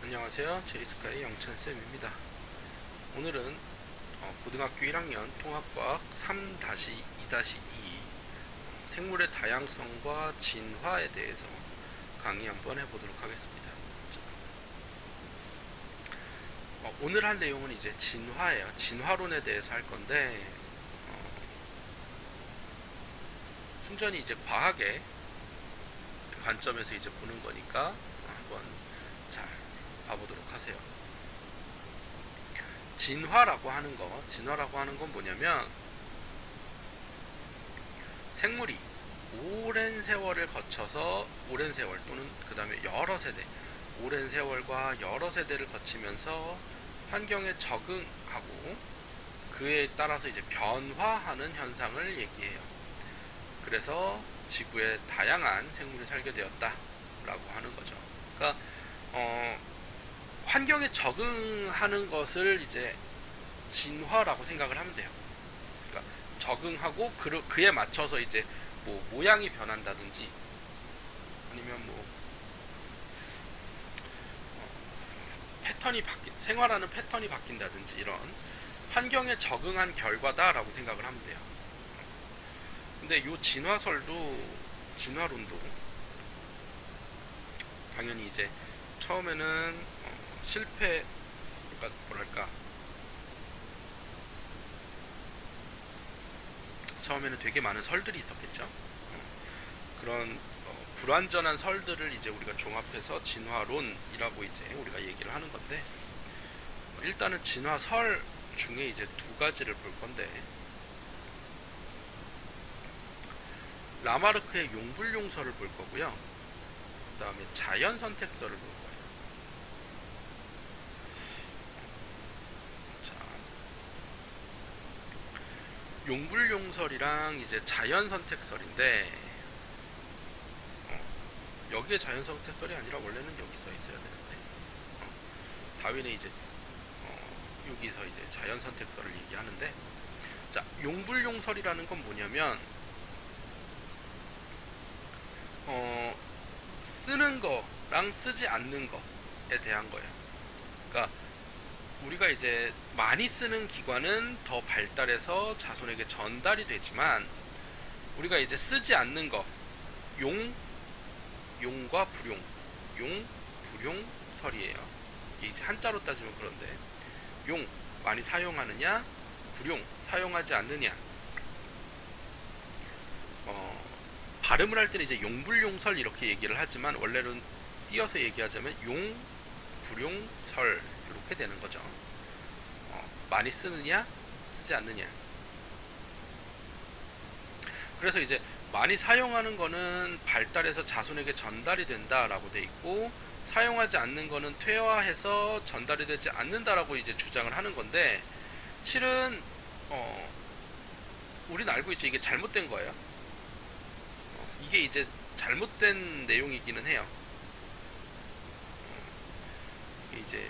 안녕하세요. 제이스카의 영찬쌤입니다. 오늘은 고등학교 1학년 통합과학 3-2-2 생물의 다양성과 진화에 대해서 강의 한번 해보도록 하겠습니다. 오늘 할 내용은 이제 진화예요. 진화론에 대해서 할 건데 순전히 이제 과학의 관점에서 이제 보는 거니까 한번 잘 봐보도록 하세요. 진화라고 하는 건 뭐냐면 생물이 오랜 세월을 거쳐서 오랜 세월 또는 그 다음에 여러 세대 오랜 세월과 여러 세대를 거치면서 환경에 적응하고 그에 따라서 이제 변화하는 현상을 얘기해요. 그래서 지구에 다양한 생물이 살게 되었다라고 하는 거죠. 그러니까 환경에 적응하는 것을 이제 진화라고 생각을 하면 돼요. 그러니까 적응하고 그에 맞춰서 이제 뭐 모양이 변한다든지 아니면 뭐 생활하는 패턴이 바뀐다든지 이런 환경에 적응한 결과다라고 생각을 하면 돼요. 근데 이 진화론도 당연히 이제 처음에는 처음에는 되게 많은 설들이 있었겠죠. 그런 불완전한 설들을 이제 우리가 종합해서 진화론이라고 이제 우리가 얘기를 하는 건데, 일단은 진화설 중에 이제 두 가지를 볼 건데, 라마르크의 용불용설을 볼 거고요. 그 다음에 자연선택설을 볼 거예요. 용불용설이랑 이제 자연선택설인데, 여기에 자연선택설이 아니라 원래는 여기 써 있어야 되는데, 다윈은 이제 여기서 이제 자연선택설을 얘기하는데, 자, 용불용설이라는 건 뭐냐면 쓰는 거랑 쓰지 않는 거에 대한 거예요. 그러니까 우리가 이제 많이 쓰는 기관은 더 발달해서 자손에게 전달이 되지만, 우리가 이제 쓰지 않는 거, 용과 불용, 불용설이에요. 이게 이제 한자로 따지면 그런데, 용 많이 사용하느냐, 불용 사용하지 않느냐. 발음을 할 때는 이제 용불용설 이렇게 얘기를 하지만 원래는 띄어서 얘기하자면 용불용설 이렇게 되는 거죠. 많이 쓰느냐, 쓰지 않느냐. 그래서 이제 많이 사용하는 거는 발달해서 자손에게 전달이 된다라고 돼 있고, 사용하지 않는 거는 퇴화해서 전달이 되지 않는다라고 이제 주장을 하는 건데, 실은 우리는 알고 있죠. 이게 잘못된 거예요. 이게 이제 잘못된 내용이기는 해요. 이제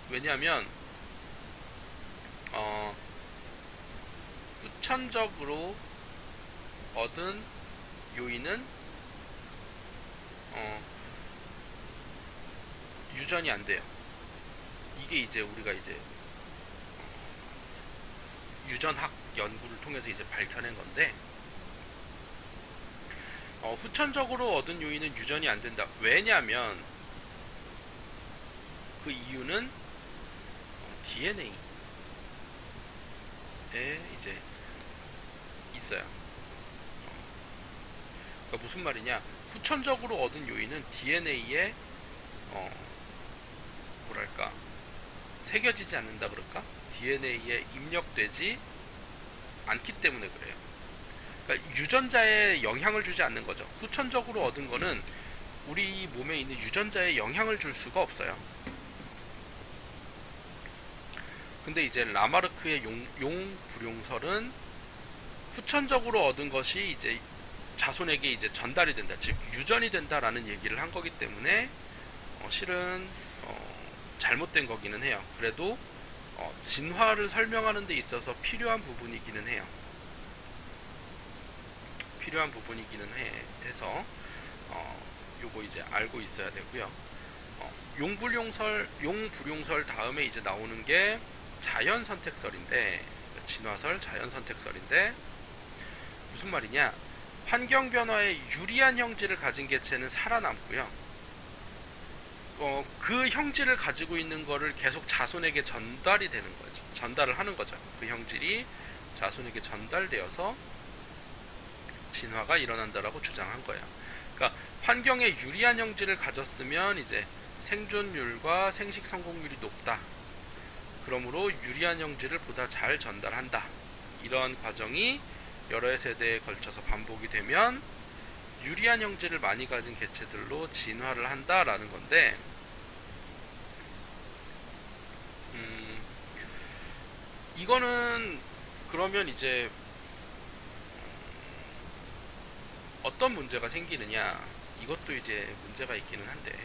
왜냐하면 후천적으로 얻은 요인은 유전이 안 돼요. 이게 이제 우리가 이제 유전학 연구를 통해서 이제 밝혀낸 건데, 후천적으로 얻은 요인은 유전이 안 된다. 왜냐하면 그 이유는 DNA에 이제 있어요. 그러니까 무슨 말이냐? 후천적으로 얻은 요인은 DNA에 새겨지지 않는다 그럴까? DNA에 입력되지 않기 때문에 그래요. 그러니까 유전자에 영향을 주지 않는 거죠. 후천적으로 얻은 거는 우리 몸에 있는 유전자에 영향을 줄 수가 없어요. 근데 이제 라마르크의 용불용설은 후천적으로 얻은 것이 이제 자손에게 이제 전달이 된다, 즉 유전이 된다라는 얘기를 한 거기 때문에 실은 잘못된 거기는 해요. 그래도 진화를 설명하는 데 있어서 필요한 부분이기는 해요. 해서 요거 이제 알고 있어야 되고요. 용불용설 다음에 이제 나오는 게 자연선택설인데, 진화설, 자연선택설인데 무슨 말이냐? 환경 변화에 유리한 형질을 가진 개체는 살아남고요. 그 형질을 가지고 있는 거를 계속 자손에게 전달이 되는 거죠. 전달을 하는 거죠. 그 형질이 자손에게 전달되어서 진화가 일어난다라고 주장한 거예요. 그러니까 환경에 유리한 형질을 가졌으면 이제 생존율과 생식 성공률이 높다. 그러므로 유리한 형질을 보다 잘 전달한다. 이러한 과정이 여러 세대에 걸쳐서 반복이 되면 유리한 형질을 많이 가진 개체들로 진화를 한다라는 건데, 이거는 그러면 이제 어떤 문제가 생기느냐? 이것도 이제 문제가 있기는 한데,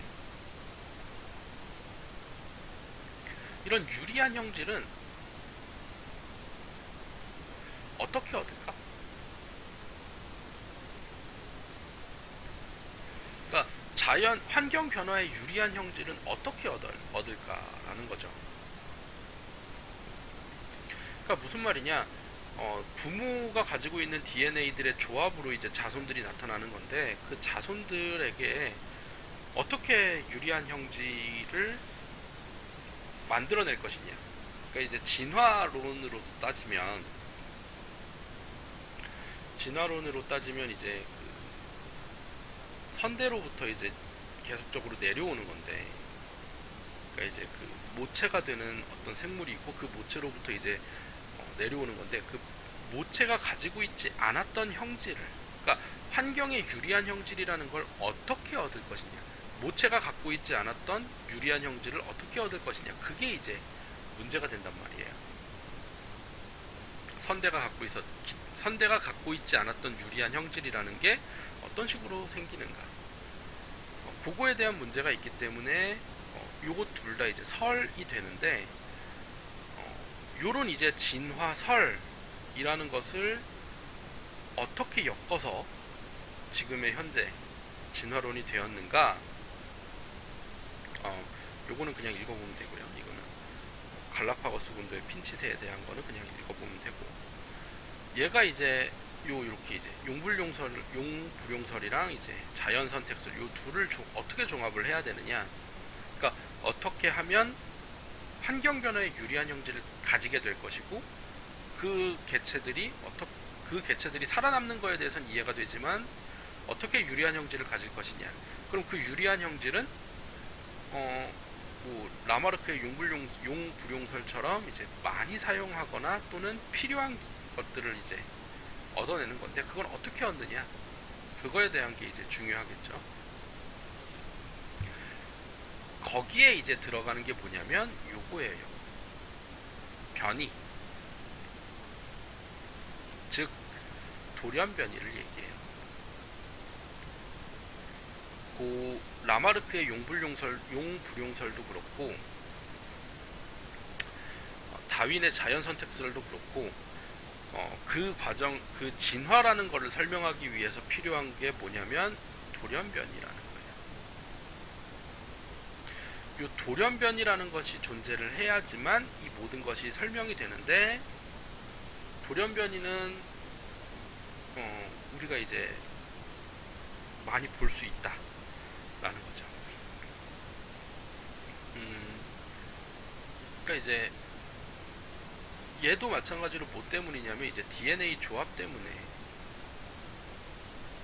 이런 유리한 형질은 어떻게 얻을까? 그러니까 자연 환경 변화에 유리한 형질은 어떻게 얻을까라는 거죠. 그러니까 무슨 말이냐? 부모가 가지고 있는 DNA들의 조합으로 이제 자손들이 나타나는 건데, 그 자손들에게 어떻게 유리한 형질을 만들어낼 것이냐? 그러니까 이제 진화론으로 따지면 이제 그 선대로부터 이제 계속적으로 내려오는 건데, 그러니까 이제 그 모체가 되는 어떤 생물이 있고 그 모체로부터 이제 내려오는 건데, 그 모체가 가지고 있지 않았던 형질을, 그러니까 환경에 유리한 형질이라는 걸 어떻게 얻을 것이냐, 모체가 갖고 있지 않았던 유리한 형질을 어떻게 얻을 것이냐, 그게 이제 문제가 된단 말이에요. 선대가 갖고 있지 않았던 유리한 형질이라는 게 어떤 식으로 생기는가, 그거에 대한 문제가 있기 때문에 요거 둘 다 이제 설이 되는데, 요런 이제 진화설이라는 것을 어떻게 엮어서 지금의 현재 진화론이 되었는가, 요거는 그냥 읽어보면 되고요. 이거는 갈라파고스 군도의 핀치새에 대한 거는 그냥 읽어보면 되고, 얘가 이제 요렇게 이제 용불용설이랑 이제 자연선택설, 요 둘을 어떻게 종합을 해야 되느냐, 그러니까 어떻게 하면 환경 변화에 유리한 형질을 가지게 될 것이고, 그 개체들이 살아남는 거에 대해서는 이해가 되지만 어떻게 유리한 형질을 가질 것이냐. 그럼 그 유리한 형질은 뭐 라마르크의 용불용설처럼 이제 많이 사용하거나 또는 필요한 것들을 이제 얻어내는 건데, 그건 어떻게 얻느냐, 그거에 대한 게 이제 중요하겠죠. 거기에 이제 들어가는 게 뭐냐면 요거예요. 변이, 즉 돌연변이를 얘기해요. 그 라마르크의 용불용설도 그렇고, 다윈의 자연선택설도 그렇고, 그 과정, 그 진화라는 것을 설명하기 위해서 필요한 게 뭐냐면 돌연변이라는 거예요. 요 돌연변이라는 것이 존재를 해야지만 이 모든 것이 설명이 되는데, 돌연변이는 우리가 이제 많이 볼 수 있다라는 거죠. 그러니까 이제 얘도 마찬가지로 뭐 때문이냐면 이제 DNA 조합 때문에,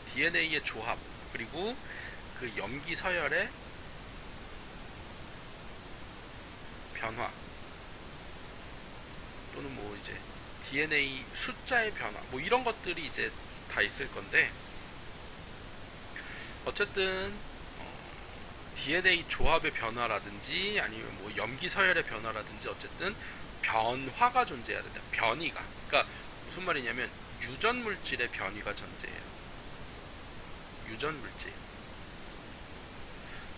DNA의 조합, 그리고 그 염기 서열의 변화, 또는 뭐 이제 DNA 숫자의 변화, 뭐 이런 것들이 이제 다 있을 건데, 어쨌든 DNA 조합의 변화라든지 아니면 뭐 염기 서열의 변화라든지 어쨌든 변화가 존재해야 된다. 변이가. 그러니까 무슨 말이냐면 유전 물질의 변이가 존재해요. 유전 물질.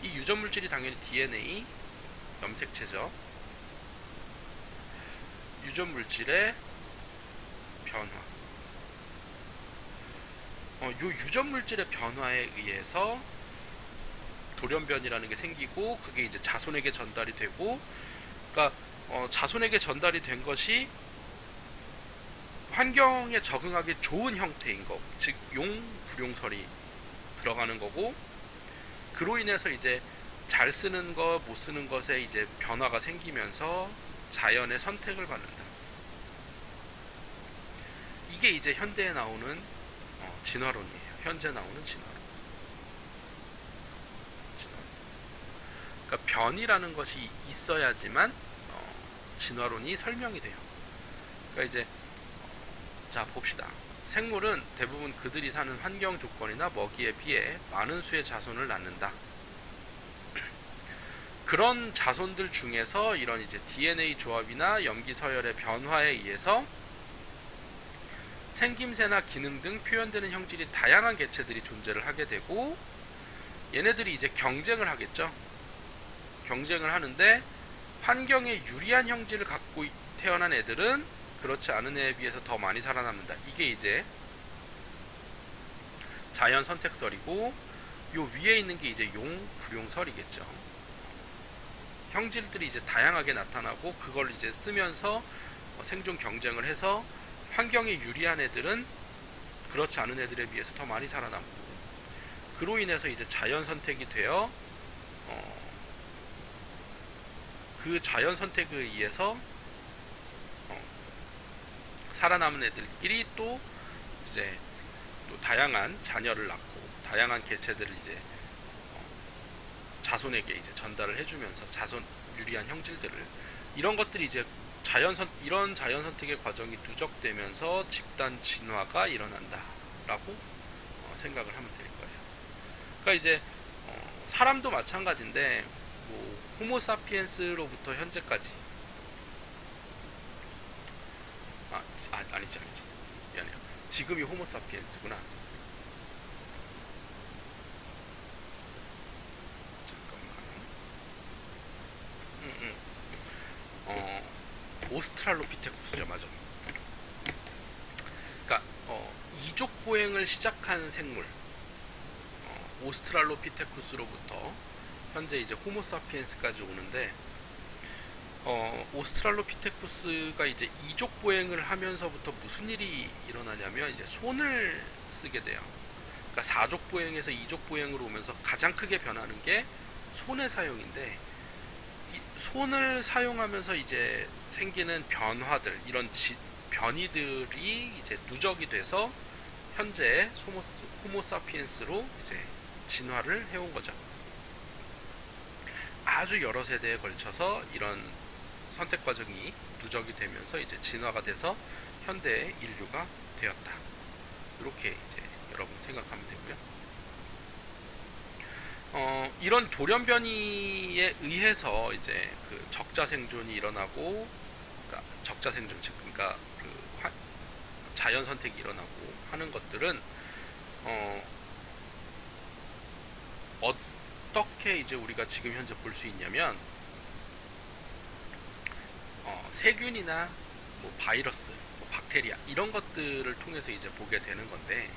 이 유전 물질이 당연히 DNA, 염색체죠. 유전 물질의 변화. 요 유전 물질의 변화에 의해서 돌연변이라는 게 생기고 그게 이제 자손에게 전달이 되고, 그러니까 자손에게 전달이 된 것이 환경에 적응하기 좋은 형태인 거, 즉 용불용설이 들어가는 거고, 그로 인해서 이제 잘 쓰는 것, 못 쓰는 것에 이제 변화가 생기면서 자연의 선택을 받는다. 이게 이제 현대에 나오는 진화론이에요. 현재 나오는 진화론. 그러니까 변이라는 것이 있어야지만 진화론이 설명이 돼요. 그러니까 이제 자 봅시다. 생물은 대부분 그들이 사는 환경 조건이나 먹이에 비해 많은 수의 자손을 낳는다. 그런 자손들 중에서 이런 이제 DNA 조합이나 염기 서열의 변화에 의해서 생김새나 기능 등 표현되는 형질이 다양한 개체들이 존재를 하게 되고, 얘네들이 이제 경쟁을 하겠죠. 경쟁을 하는데 환경에 유리한 형질을 갖고 태어난 애들은 그렇지 않은 애에 비해서 더 많이 살아남는다. 이게 이제 자연 선택설이고, 요 위에 있는 게 이제 용불용설이겠죠. 형질들이 이제 다양하게 나타나고 그걸 이제 쓰면서 생존 경쟁을 해서 환경에 유리한 애들은 그렇지 않은 애들에 비해서 더 많이 살아남고, 그로 인해서 이제 자연 선택이 되어 그 자연 선택에 의해서 살아남은 애들끼리 또 이제 또 다양한 자녀를 낳고 다양한 개체들을 이제 자손에게 이제 전달을 해주면서 자손 유리한 형질들을, 이런 것들이 이제 이런 자연 선택의 과정이 누적되면서 집단 진화가 일어난다라고 생각을 하면 될 거예요. 그러니까 이제 사람도 마찬가지인데 뭐 호모사피엔스로부터 현재까지 아니지 미안해요. 지금이 호모사피엔스구나. 오스트랄로피테쿠스죠, 맞아. 그러니까 이족 보행을 시작한 생물, 오스트랄로피테쿠스로부터 현재 이제 호모사피엔스까지 오는데, 오스트랄로피테쿠스가 이제 이족 보행을 하면서부터 무슨 일이 일어나냐면 이제 손을 쓰게 돼요. 그러니까 사족 보행에서 이족 보행으로 오면서 가장 크게 변하는 게 손의 사용인데, 손을 사용하면서 이제 생기는 변화들, 이런 변이들이 이제 누적이 돼서 현재 호모사피엔스로 이제 진화를 해온 거죠. 아주 여러 세대에 걸쳐서 이런 선택 과정이 누적이 되면서 이제 진화가 돼서 현대의 인류가 되었다. 이렇게 이제 여러분 생각하면 되고요. 이런 돌연변이에 의해서 이제 그 적자 생존이 일어나고, 그러니까 적자 생존, 즉 그러니까 그 자연 선택이 일어나고 하는 것들은 어떻게 이제 우리가 지금 현재 볼 수 있냐면, 세균이나 뭐 바이러스, 뭐 박테리아 이런 것들을 통해서 이제 보게 되는 건데,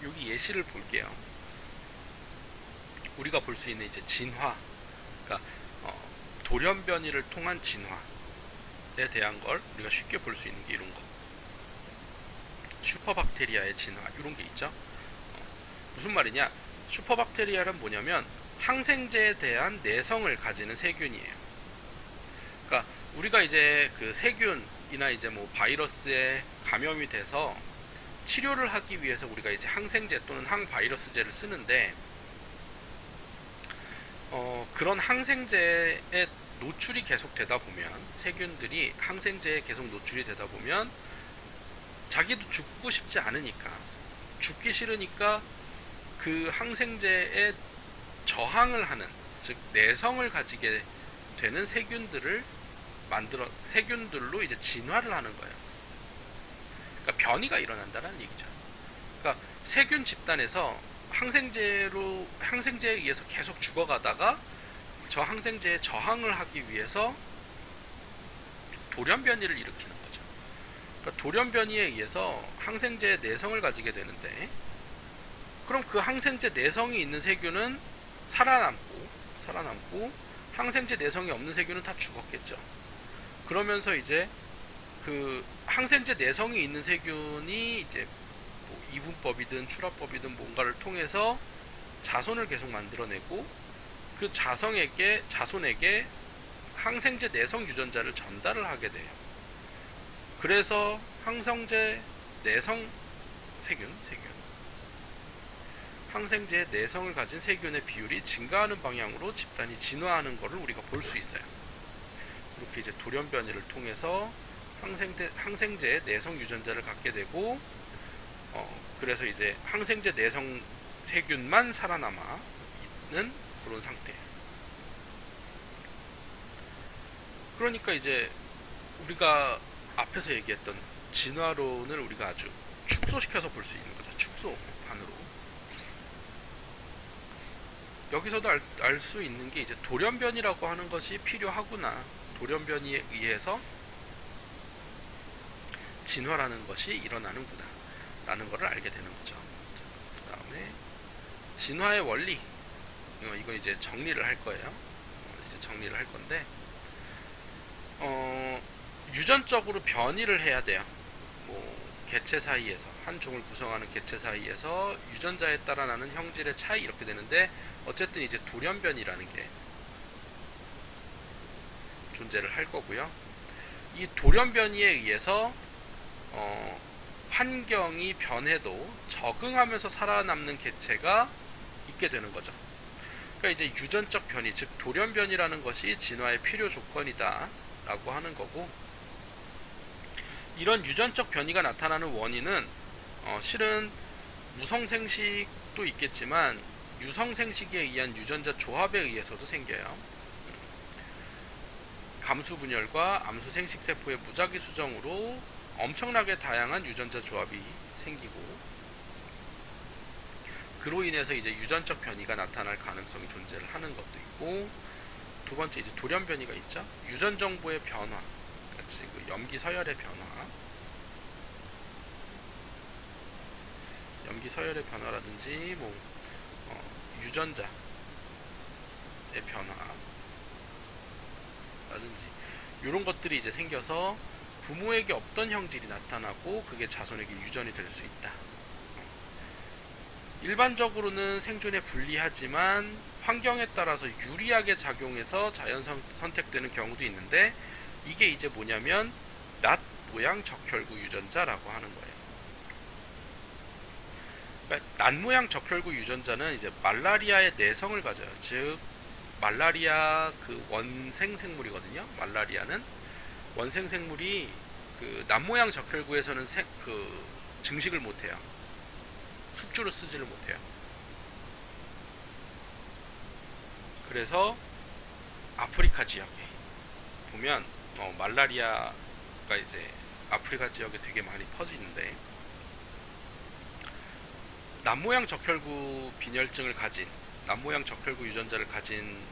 여기 예시를 볼게요. 우리가 볼 수 있는 이제 진화, 그러니까 돌연변이를 통한 진화에 대한 걸 우리가 쉽게 볼 수 있는 게 이런 거, 슈퍼박테리아의 진화, 이런 게 있죠. 무슨 말이냐? 슈퍼박테리아는 뭐냐면 항생제에 대한 내성을 가지는 세균이에요. 그러니까 우리가 이제 그 세균이나 이제 뭐 바이러스에 감염이 돼서 치료를 하기 위해서 우리가 이제 항생제 또는 항바이러스제를 쓰는데, 그런 항생제에 노출이 계속 되다 보면, 세균들이 항생제에 계속 노출이 되다 보면 자기도 죽고 싶지 않으니까, 죽기 싫으니까 그 항생제에 저항을 하는, 즉 내성을 가지게 되는 세균들로 이제 진화를 하는 거예요. 그러니까 변이가 일어난다는 얘기죠. 그러니까 세균 집단에서 항생제에 의해서 계속 죽어가다가 저 항생제에 저항을 하기 위해서 돌연변이를 일으키는 거죠. 그러니까 돌연변이에 의해서 항생제에 내성을 가지게 되는데, 그럼 그 항생제 내성이 있는 세균은 살아남고 항생제 내성이 없는 세균은 다 죽었겠죠. 그러면서 이제 그 항생제 내성이 있는 세균이 이제 뭐 이분법이든 출합법이든 뭔가를 통해서 자손을 계속 만들어내고 그 자손에게 항생제 내성 유전자를 전달을 하게 돼요. 그래서 항생제 내성 항생제 내성을 가진 세균의 비율이 증가하는 방향으로 집단이 진화하는 것을 우리가 볼 수 있어요. 이렇게 이제 돌연변이를 통해서 항생제 내성 유전자를 갖게 되고, 그래서 이제 항생제 내성 세균만 살아남아 있는 그런 상태. 그러니까 이제 우리가 앞에서 얘기했던 진화론을 우리가 아주 축소시켜서 볼 수 있는 거죠. 축소판으로. 여기서도 알 수 있는 게 이제 돌연변이라고 하는 것이 필요하구나. 돌연변이에 의해서 진화라는 것이 일어나는구나 라는 것을 알게 되는 거죠. 그 다음에 진화의 원리, 이거 이제 정리를 할 거예요. 이제 정리를 할 건데, 유전적으로 변이를 해야 돼요. 뭐 개체 사이에서, 한 종을 구성하는 개체 사이에서 유전자에 따라 나는 형질의 차이, 이렇게 되는데, 어쨌든 이제 돌연변이라는 게 존재를 할 거고요. 이 돌연변이에 의해서 환경이 변해도 적응하면서 살아남는 개체가 있게 되는 거죠. 그러니까 이제 유전적 변이, 즉 돌연변이라는 것이 진화의 필요 조건이다 라고 하는 거고, 이런 유전적 변이가 나타나는 원인은 실은 무성생식도 있겠지만 유성생식에 의한 유전자 조합에 의해서도 생겨요. 감수분열과 암수생식세포의 무작위 수정으로 엄청나게 다양한 유전자 조합이 생기고, 그로 인해서 이제 유전적 변이가 나타날 가능성이 존재를 하는 것도 있고, 두 번째 이제 돌연변이가 있죠. 유전 정보의 변화, 같이 그 염기 서열의 변화라든지 뭐 유전자의 변화라든지 이런 것들이 이제 생겨서 부모에게 없던 형질이 나타나고 그게 자손에게 유전이 될 수 있다. 일반적으로는 생존에 불리하지만 환경에 따라서 유리하게 작용해서 자연 선택되는 경우도 있는데, 이게 이제 뭐냐면 낫 모양 적혈구 유전자라고 하는 거예요. 그러니까 낫 모양 적혈구 유전자는 이제 말라리아의 내성을 가져요. 즉 말라리아 그 원생 생물이거든요. 말라리아는 원생 생물이 그 낫 모양 적혈구에서는 그 증식을 못해요. 숙주를 쓰지를 못해요. 그래서 아프리카 지역에 보면 말라리아가 이제 아프리카 지역에 되게 많이 퍼지는데, 낫 모양 적혈구 빈혈증을 가진, 낫 모양 적혈구 유전자를 가진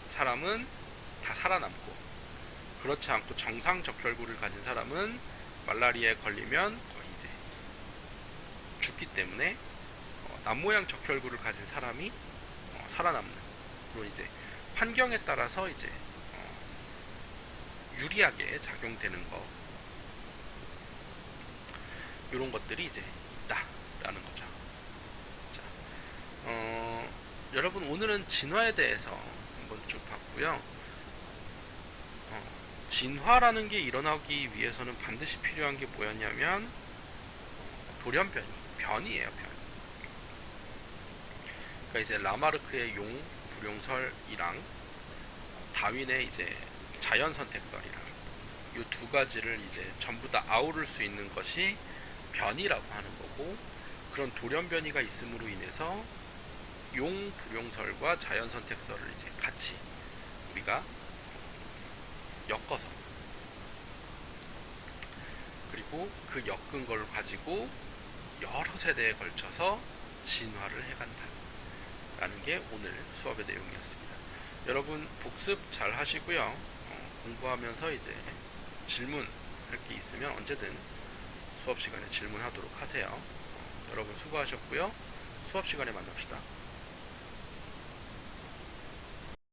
사람은 다 살아남고, 그렇지 않고 정상 적혈구를 가진 사람은 말라리아에 걸리면 거의 이제 죽기 때문에 낫 모양 적혈구를 가진 사람이 살아남는 그런 이제 환경에 따라서 이제 유리하게 작용되는 거, 이런 것들이 이제 있다라는 거죠. 자, 여러분 오늘은 진화에 대해서 한번 쭉 봤고요. 진화라는 게 일어나기 위해서는 반드시 필요한 게 뭐였냐면 변이에요. 그러니까 이제 라마르크의 용 불용설이랑 다윈의 이제 자연 선택설이랑 이 두 가지를 이제 전부 다 아우를 수 있는 것이 변이라고 하는 거고, 그런 돌연변이가 있음으로 인해서 용 불용설과 자연 선택설을 이제 같이 우리가 엮어서, 그리고 그 엮은 걸 가지고 여러 세대에 걸쳐서 진화를 해간다 라는 게 오늘 수업의 내용이었습니다. 여러분 복습 잘 하시고요. 공부하면서 이제 질문할 게 있으면 언제든 수업 시간에 질문하도록 하세요. 여러분 수고하셨고요. 수업 시간에 만납시다.